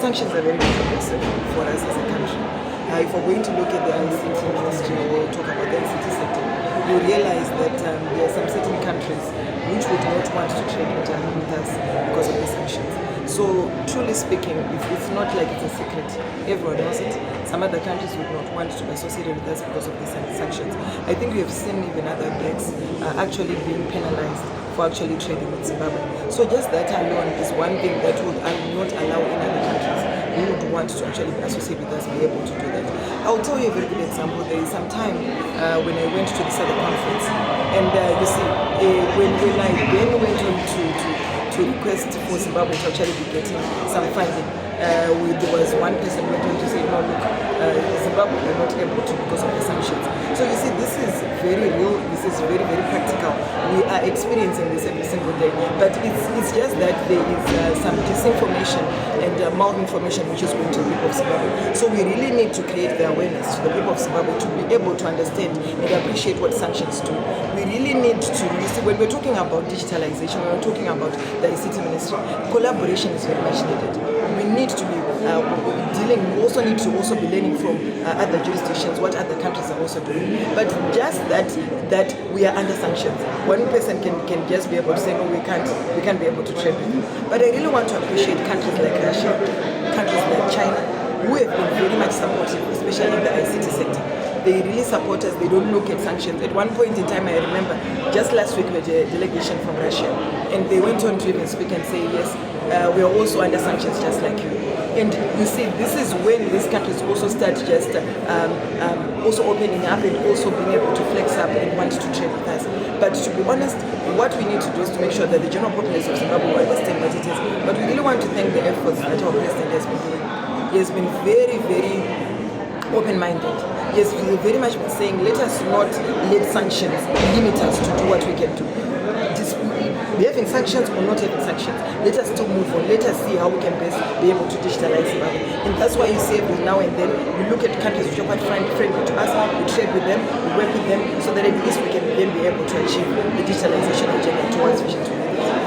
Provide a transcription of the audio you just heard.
sanctions are very controversial for us as a country. If we're going to look at the ICT industry or talk about the ICT sector, you realize that there are some certain countries which would not want to trade with us because of the sanctions. So, truly speaking, it's not like it's a secret. Everyone knows it. Some other countries would not want to be associated with us because of these sanctions. I think we have seen even other banks actually being penalized for actually trading with Zimbabwe. So just that alone is one thing that would not allow in other countries who would want to actually associate with us be able to do that. I'll tell you a very good example. There is some time when I went to the Southern Conference, and you see, when I then went on to request for Zimbabwe to actually be getting some funding, there was one person who went on to say, no, look, Zimbabwe are not able to because of the sanctions. So you see, this is very real, this is very, very practical. We are experiencing this every single day, but it's just that there is some disinformation and malinformation which is going to the people of Zimbabwe. So we really need to create the awareness to the people of Zimbabwe to be able to understand and appreciate what sanctions do. We really need to, you see, when we're talking about digitalization, when we're talking about the ICT ministry, collaboration is very much needed. We need to be dealing, we also need to also be learning from other jurisdictions, what other countries are also doing. But just that we are under sanctions. One person can just be able to say, no, we can't be able to trade with you. But I really want to appreciate countries like Russia, countries like China, who have been very much supportive, especially in the ICT sector. They really support us, they don't look at sanctions. At one point in time, I remember, just last week we had a delegation from Russia, and they went on to even speak and say, yes, we are also under sanctions just like you. And you see, this is when these countries also start just also opening up and also being able to flex up and want to trade with us. But to be honest, what we need to do is to make sure that the general populace of Zimbabwe will understand what it is. But we really want to thank the efforts that our president has been doing. He has been very, very open-minded. He has very much been saying, let us not let sanctions limit us to do what we can do. Be having sanctions or not having sanctions, let us still move on. Let us see how we can best be able to digitalize Zimbabwe. And that's why you see every now and then we look at countries which are quite friendly to us, we trade with them, we work with them, so that at least we can then be able to achieve the digitalization agenda towards Vision 2030.